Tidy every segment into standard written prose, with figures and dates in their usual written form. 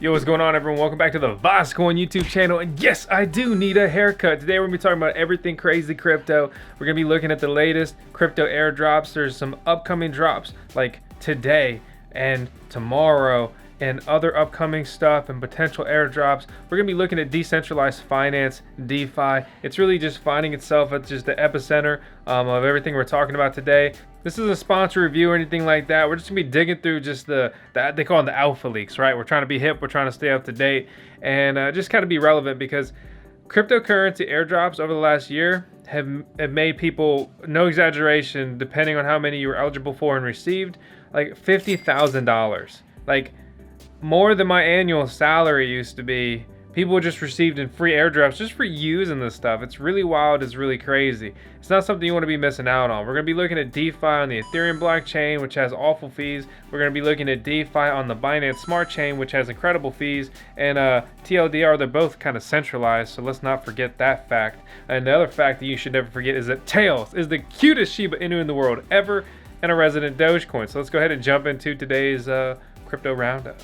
Yo, what's going on, everyone? Welcome back to the VoskCoin YouTube channel. And yes, I do need a haircut. Today we're gonna be talking about everything crazy crypto. We're gonna be looking at the latest crypto airdrops. There's some upcoming drops like today and tomorrow and other upcoming stuff and potential airdrops. We're gonna be looking at Decentralized Finance DeFi. It's really just finding itself at just the epicenter of everything we're talking about today. This is a sponsor review or anything like that. We're just gonna be digging through just the they call them the alpha leaks, right? We're trying to be hip, we're trying to stay up to date, and just kind of be relevant because cryptocurrency airdrops over the last year have made people, no exaggeration, depending on how many you were eligible for and received, like $50,000. Like more than my annual salary used to be. People just received in free airdrops just for using this stuff. It's really wild, it's really crazy. It's not something you want to be missing out on. We're going to be looking at DeFi on the Ethereum blockchain, which has awful fees. We're going to be looking at DeFi on the Binance Smart Chain, which has incredible fees. And TLDR, they're both kind of centralized, so let's not forget that fact. And the other fact that you should never forget is that Tails is the cutest Shiba Inu in the world ever and a resident Dogecoin. So let's go ahead and jump into today's crypto roundup.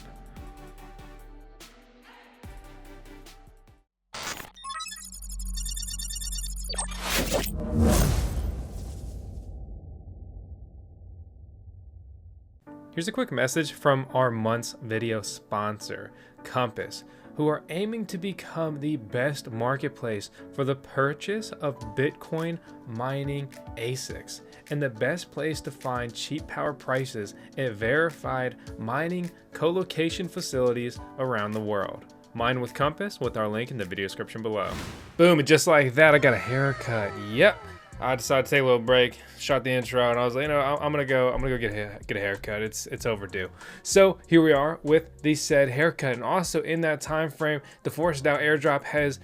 Here's a quick message from our month's video sponsor, Compass, who are aiming to become the best marketplace for the purchase of Bitcoin mining ASICs and the best place to find cheap power prices at verified mining co-location facilities around the world. Mine with Compass with our link in the video description below. Boom, and just like that, I got a haircut. Yep. I decided to take a little break, shot the intro, and I was like, you know, I'm gonna go get a haircut. It's overdue. So here we are with the said haircut, and also in that time frame, the ForceDAO airdrop has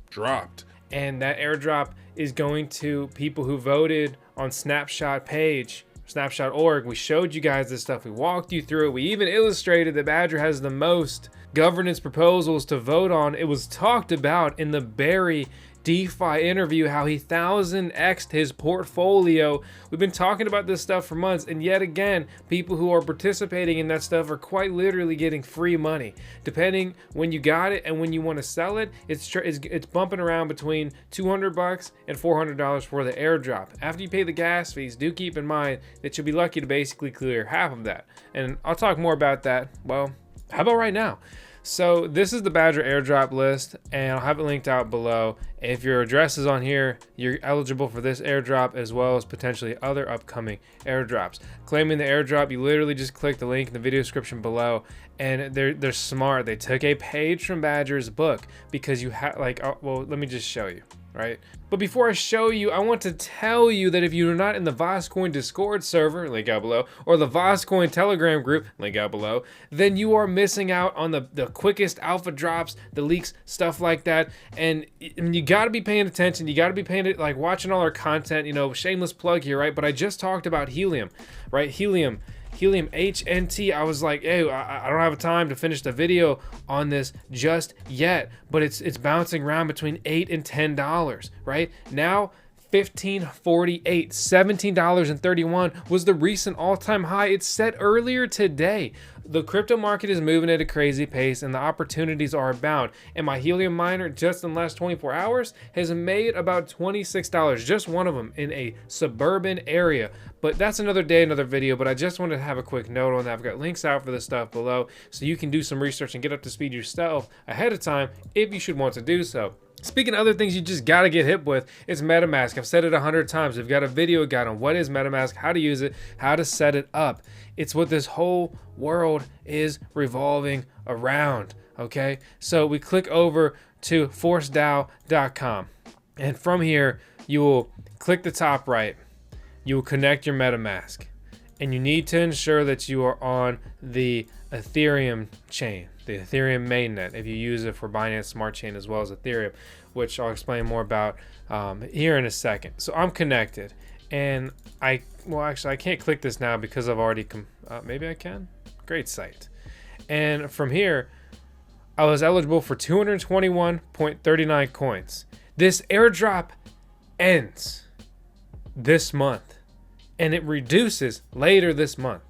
dropped, and that airdrop is going to people who voted on Snapshot page, Snapshot.org. We showed you guys this stuff. We walked you through it. We even illustrated that Badger has the most governance proposals to vote on. It was talked about in the Barry DeFi interview how he 1000x'd his portfolio. We've been talking about this stuff for months, and yet again, people who are participating in that stuff are quite literally getting free money. Depending when you got it and when you want to sell it, it's bumping around between $200 and $400 for the airdrop. After you pay the gas fees, do keep in mind that you'll be lucky to basically clear half of that. And I'll talk more about that, well, how about right now? So this is the Badger airdrop list, and I'll have it linked out below. If your address is on here, you're eligible for this airdrop as well as potentially other upcoming airdrops. Claiming the airdrop, you literally just click the link in the video description below, and they're smart. They took a page from Badger's book because you have well, let me just show you. Right? But before I show you, I want to tell you that if you're not in the VoskCoin Discord server, link out below, or the VoskCoin Telegram group, link out below, then you are missing out on the quickest alpha drops, the leaks, stuff like that. And you got to be paying attention. You got to be paying it, like watching all our content, you know, shameless plug here, right? But I just talked about Helium, right? Helium HNT. I was like, hey, I don't have time to finish the video on this just yet, but it's bouncing around between $8 and $10, right? Now $15.48, $17.31 was the recent all-time high. It's set earlier today. The crypto market is moving at a crazy pace and the opportunities are abound. And my Helium miner just in the last 24 hours has made about $26, just one of them in a suburban area. But that's another day, another video, but I just wanted to have a quick note on that. I've got links out for this stuff below so you can do some research and get up to speed yourself ahead of time if you should want to do so. Speaking of other things you just got to get hip with, it's MetaMask. I've said it 100 times. We've got a video guide on what is MetaMask, how to use it, how to set it up. It's what this whole world is revolving around, okay? So we click over to ForceDAO.com. And from here, you will click the top right. You will connect your MetaMask. And you need to ensure that you are on the Ethereum chain, the Ethereum mainnet, if you use it for Binance Smart Chain as well as Ethereum, which I'll explain more about here in a second. So I'm connected, and well, actually, I can't click this now because I've already, maybe I can? Great site. And from here, I was eligible for 221.39 coins. This airdrop ends this month, and it reduces later this month.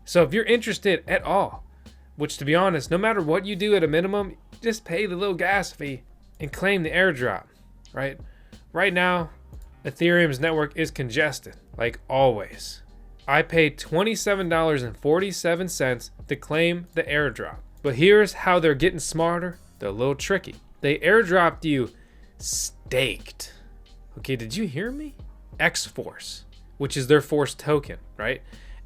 So if you're interested at all which, to be honest, no matter what you do at a minimum, just pay the little gas fee and claim the airdrop, right? Right now, Ethereum's network is congested, like always. I paid $27.47 to claim the airdrop. But here's how they're getting smarter. They're a little tricky. They airdropped you staked. Okay, did you hear me? X-Force, which is their Force token, right?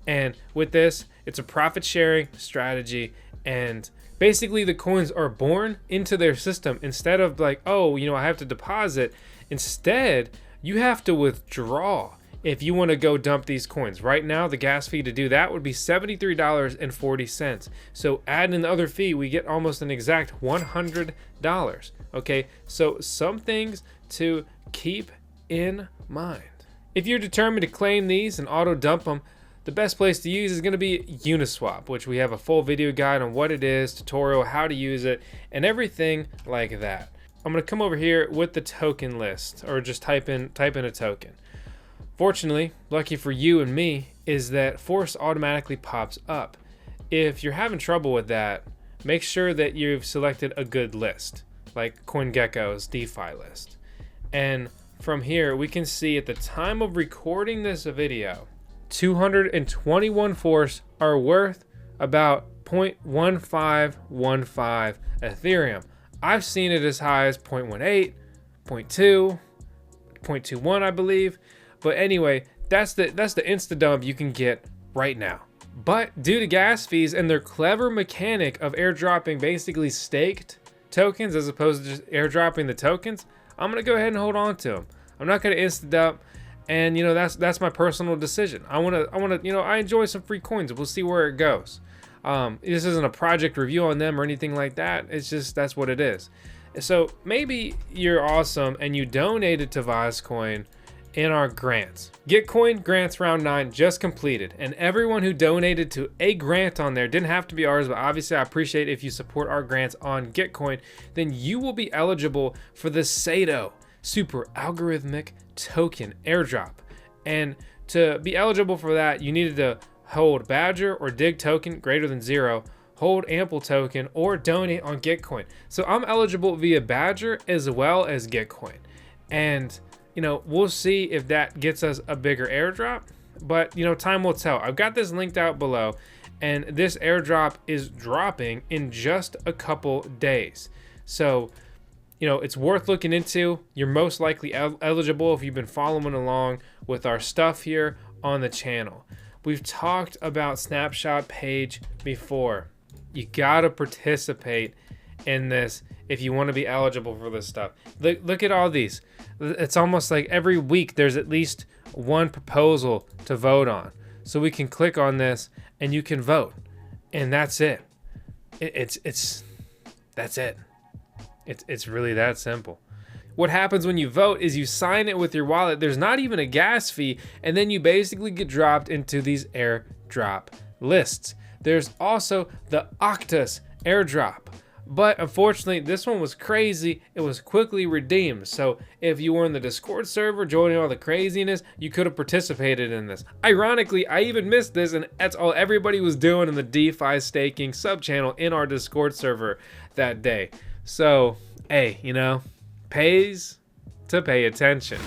And with this, it's a profit sharing strategy, and basically the coins are born into their system instead of like, oh, I have to deposit. Instead, you have to withdraw if you want to go dump these coins. Right now, the gas fee to do that would be $73.40. So add in the other fee, we get almost an exact $100. Okay, so some things to keep in mind. If you're determined to claim these and auto dump them, the best place to use is going to be Uniswap, which we have a full video guide on what it is, tutorial, how to use it, and everything like that. I'm going to come over here with the token list, or just type in a token. Fortunately, lucky for you and me, is that Force automatically pops up. If you're having trouble with that, make sure that you've selected a good list, like CoinGecko's DeFi list. And from here, we can see at the time of recording this video, 221 Force are worth about 0.1515 Ethereum. I've seen it as high as 0.18, 0.2, 0.21, I believe. But anyway, that's the insta dump you can get right now. But due to gas fees and their clever mechanic of airdropping basically staked tokens as opposed to just airdropping the tokens, I'm gonna go ahead and hold on to them. I'm not gonna insta dump, and that's my personal decision. I enjoy some free coins. We'll see where it goes. This isn't a project review on them or anything like that. It's just that's what it is. So maybe you're awesome and you donated to VoskCoin in our grants. Gitcoin grants round 9 just completed, and everyone who donated to a grant on there, didn't have to be ours, but obviously I appreciate if you support our grants on Gitcoin, then you will be eligible for the SATO super algorithmic token airdrop. And to be eligible for that, you needed to hold Badger or Dig token greater than 0, hold Ample token, or donate on Gitcoin. So I'm eligible via Badger as well as Gitcoin. And we'll see if that gets us a bigger airdrop, but time will tell. I've got this linked out below, and this airdrop is dropping in just a couple days. So, it's worth looking into. You're most likely eligible if you've been following along with our stuff here on the channel. We've talked about Snapshot page before. You gotta participate in this if you want to be eligible for this stuff. Look at all these. It's almost like every week there's at least one proposal to vote on. So we can click on this and you can vote, and that's it. That's it. It's really that simple. What happens when you vote is you sign it with your wallet. There's not even a gas fee, and then you basically get dropped into these airdrop lists. There's also the Auctus airdrop. But unfortunately, this one was crazy. It was quickly redeemed. So if you were in the Discord server joining all the craziness, you could have participated in this. Ironically, I even missed this, and that's all everybody was doing in the DeFi staking sub-channel in our Discord server that day. So, hey, pays to pay attention.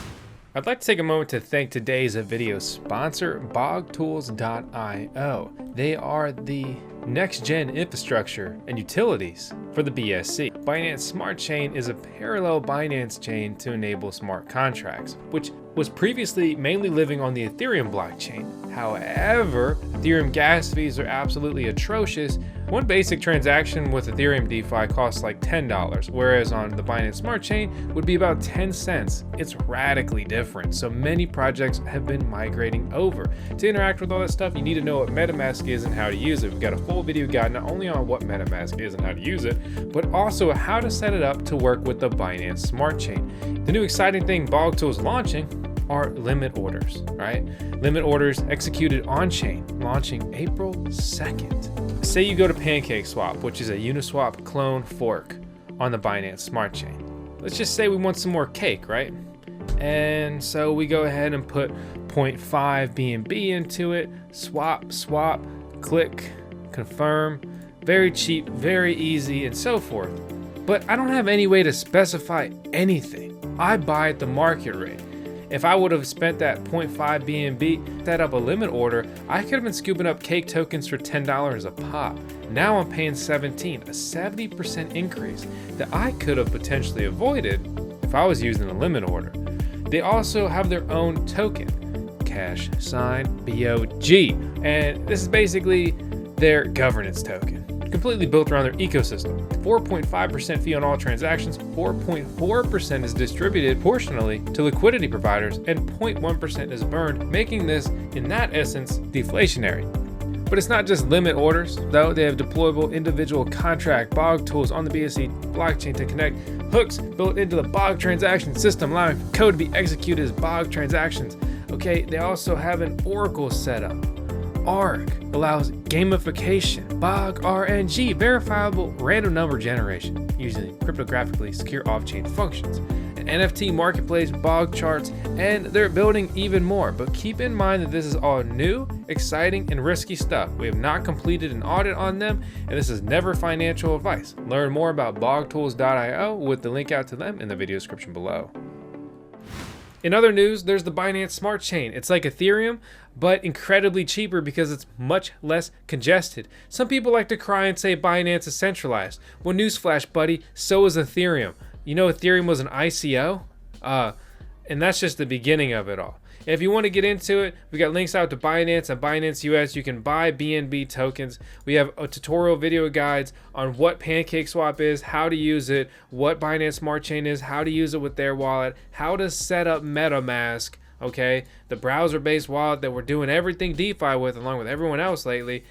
I'd like to take a moment to thank today's video sponsor, bogtools.io. They are the next-gen infrastructure and utilities for the BSC. Binance Smart Chain is a parallel Binance chain to enable smart contracts, which was previously mainly living on the Ethereum blockchain. However, Ethereum gas fees are absolutely atrocious. One basic transaction with Ethereum DeFi costs like $10, whereas on the Binance Smart Chain would be about 10 cents. It's radically different, so many projects have been migrating over. To interact with all that stuff, you need to know what MetaMask is and how to use it. We've got a full video guide not only on what MetaMask is and how to use it, but also how to set it up to work with the Binance Smart Chain. The new exciting thing BogTools launching are limit orders, right? Limit orders executed on-chain, launching April 2nd. Say you go to PancakeSwap, which is a Uniswap clone fork on the Binance Smart Chain. Let's just say we want some more cake, right? And so we go ahead and put 0.5 BNB into it, swap, click, confirm, very cheap, very easy, and so forth. But I don't have any way to specify anything. I buy at the market rate. If I would have spent that 0.5 BNB, set up a limit order, I could have been scooping up cake tokens for $10 a pop. Now I'm paying 17, a 70% increase that I could have potentially avoided if I was using a limit order. They also have their own token, cash sign BOG, and this is basically their governance token, completely built around their ecosystem. 4.5% fee on all transactions, 4.4% is distributed proportionally to liquidity providers, and 0.1% is burned, making this, in that essence, deflationary. But it's not just limit orders, though. They have deployable individual contract BOG tools on the BSC blockchain to connect hooks built into the BOG transaction system, allowing code to be executed as BOG transactions. Okay, they also have an Oracle setup. ARC allows gamification, BOG RNG, verifiable random number generation using cryptographically secure off-chain functions, an NFT marketplace, BOG charts, and they're building even more. But keep in mind that this is all new, exciting, and risky stuff. We have not completed an audit on them, and this is never financial advice. Learn more about bogtools.io with the link out to them in the video description below. In other news, there's the Binance Smart Chain. It's like Ethereum, but incredibly cheaper because it's much less congested. Some people like to cry and say Binance is centralized. Well, newsflash, buddy, so is Ethereum. You know Ethereum was an ICO? And that's just the beginning of it all. If you want to get into it, we got links out to Binance and Binance US. You can buy BNB tokens. We have a tutorial video guides on what PancakeSwap is, how to use it, what Binance Smart Chain is, how to use it with their wallet, how to set up MetaMask, okay? The browser-based wallet that we're doing everything DeFi with, along with everyone else lately.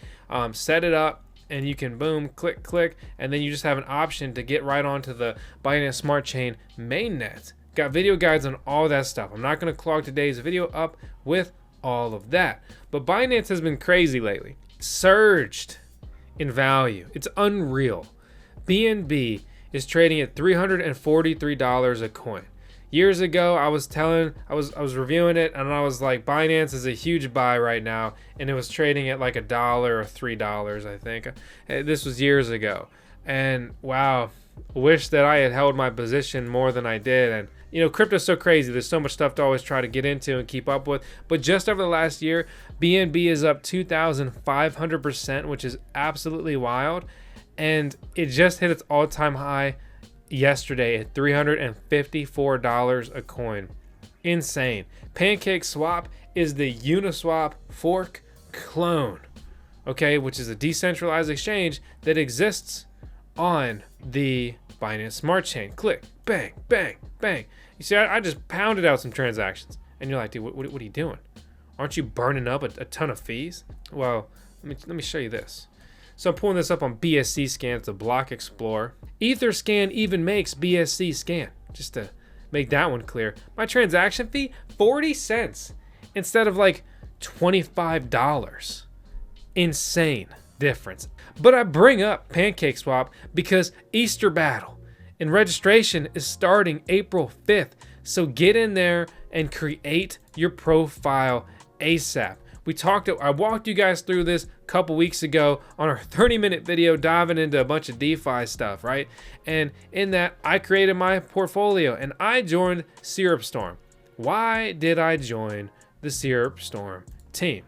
Set it up, and you can boom, click, and then you just have an option to get right onto the Binance Smart Chain mainnet. Got video guides on all that stuff. I'm not going to clog today's video up with all of that. But Binance has been crazy lately. Surged in value. It's unreal. BNB is trading at $343 a coin. Years ago, I was reviewing it, and I was like, Binance is a huge buy right now, and it was trading at like $1 or $3, I think. This was years ago. And wow, wish that I had held my position more than I did. And you know, crypto's so crazy. There's so much stuff to always try to get into and keep up with. But just over the last year, BNB is up 2,500%, which is absolutely wild. And it just hit its all-time high yesterday at $354 a coin. Insane. PancakeSwap is the Uniswap fork clone, okay, which is a decentralized exchange that exists on the Binance Smart Chain. Click, bang, bang, bang. You see, I just pounded out some transactions, and you're like, dude, what are you doing? Aren't you burning up a ton of fees? Well, let me show you this. So I'm pulling this up on BSC Scan. It's a block explorer. Etherscan even makes BSC Scan. Just to make that one clear. My transaction fee, 40 cents instead of like $25. Insane difference. But I bring up PancakeSwap because Easter battle and registration is starting April 5th. So get in there and create your profile ASAP. I walked you guys through this a couple weeks ago on our 30-minute video diving into a bunch of DeFi stuff, right? And in that, I created my portfolio and I joined Syrup Storm. Why did I join the Syrup Storm team?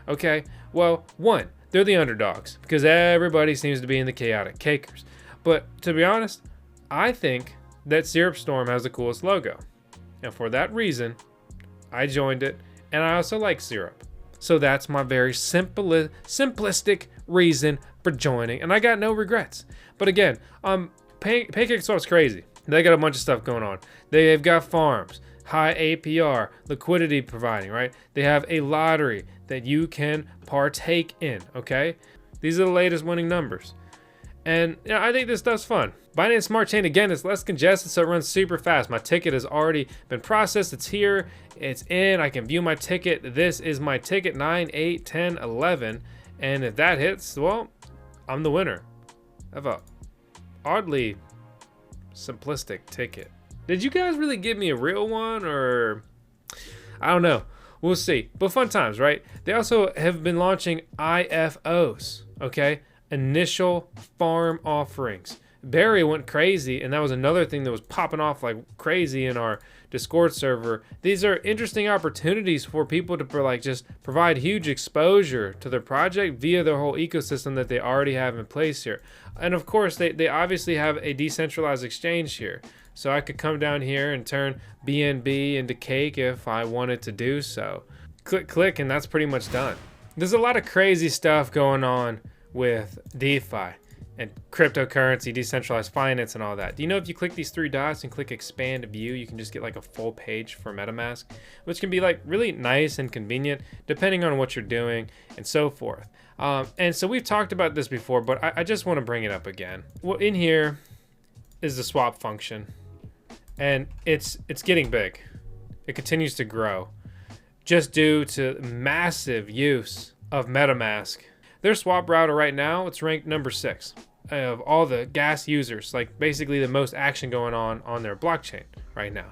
Okay, well, one, they're the underdogs because everybody seems to be in the chaotic cakers. But to be honest, I think that Syrup Storm has the coolest logo. And for that reason, I joined it, and I also like syrup. So that's my very simplistic reason for joining, and I got no regrets. But again, PancakeSwap's crazy. They got a bunch of stuff going on. They've got farms, high APR, liquidity providing, right? They have a lottery that you can partake in, okay? These are the latest winning numbers. And you know, I think this stuff's fun. Binance Smart Chain, again, is less congested, so it runs super fast. My ticket has already been processed. It's here. It's in. I can view my ticket. This is my ticket, 9, 8, 10, 11. And if that hits, well, I'm the winner of a oddly simplistic ticket. Did you guys really give me a real one, or I don't know. We'll see. But fun times, right? They also have been launching IFOs, okay? initial farm offerings. Barry went crazy, and that was another thing that was popping off like crazy in our Discord server. These are interesting opportunities for people to like just provide huge exposure to their project via their whole ecosystem that they already have in place here. And of course, they obviously have a decentralized exchange here. So I could come down here and turn BNB into Cake if I wanted to do so. Click, and that's pretty much done. There's a lot of crazy stuff going on with DeFi and cryptocurrency, decentralized finance, and all that. Do you know if you click these three dots and click expand view, you can just get like a full page for MetaMask, which can be like really nice and convenient depending on what you're doing and so forth. And so we've talked about this before, but I just want to bring it up again. Well, in here is the swap function, and it's getting big. It continues to grow just due to massive use of MetaMask. Their swap router right now, it's ranked number 6 of all the gas users, like basically the most action going on their blockchain right now.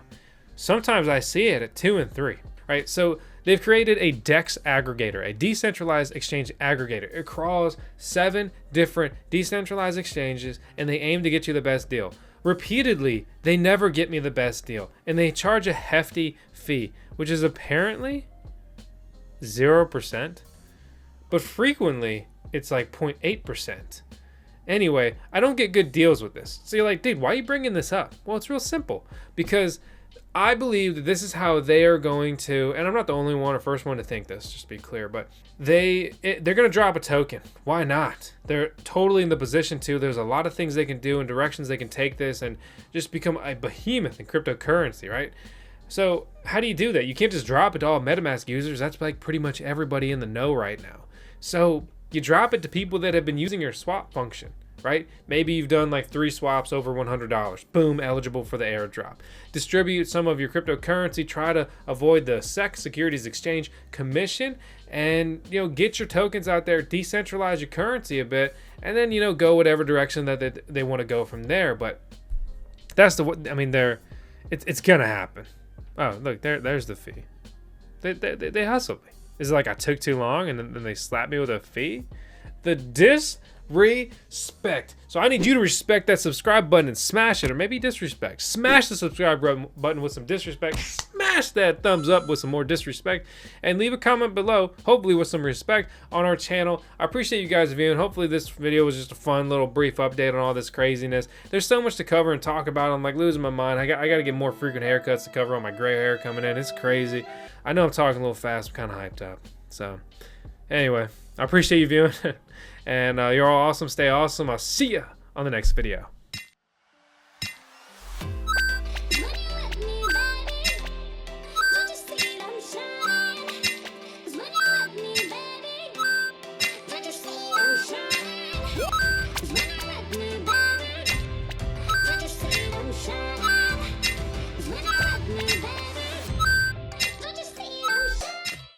Sometimes I see it at 2 and 3, right? So they've created a DEX aggregator, a decentralized exchange aggregator. It crawls 7 different decentralized exchanges, and they aim to get you the best deal. Repeatedly, they never get me the best deal, and they charge a hefty fee, which is apparently 0%. But frequently, it's like 0.8%. Anyway, I don't get good deals with this. So you're like, dude, why are you bringing this up? Well, it's real simple. Because I believe that this is how they are going to, and I'm not the only one or first one to think this, just to be clear, but they're going to drop a token. Why not? They're totally in the position to. There's a lot of things they can do and directions they can take this and just become a behemoth in cryptocurrency, right? So how do you do that? You can't just drop it to all MetaMask users. That's like pretty much everybody in the know right now. So you drop it to people that have been using your swap function, right? Maybe you've done like 3 swaps over $100. Boom, eligible for the airdrop. Distribute some of your cryptocurrency. Try to avoid the SEC, Securities Exchange Commission, and get your tokens out there. Decentralize your currency a bit, and then go whatever direction that they want to go from there. But that's it's gonna happen. Oh, look, there's the fee. They hustled me. Is it like I took too long and then they slapped me with a fee? The disrespect. So I need you to respect that subscribe button and smash it, or maybe disrespect. Smash the subscribe button with some disrespect. Smash that thumbs up with some more disrespect, and leave a comment below, hopefully with some respect, on our channel. I appreciate you guys viewing. Hopefully this video was just a fun little brief update on all this craziness. There's so much to cover and talk about. I'm like losing my mind. I got to get more frequent haircuts to cover all my gray hair coming in. It's crazy. I know I'm talking a little fast. I'm kind of hyped up. So anyway, I appreciate you viewing. And you're all awesome. Stay awesome. I'll see ya on the next video. Shine.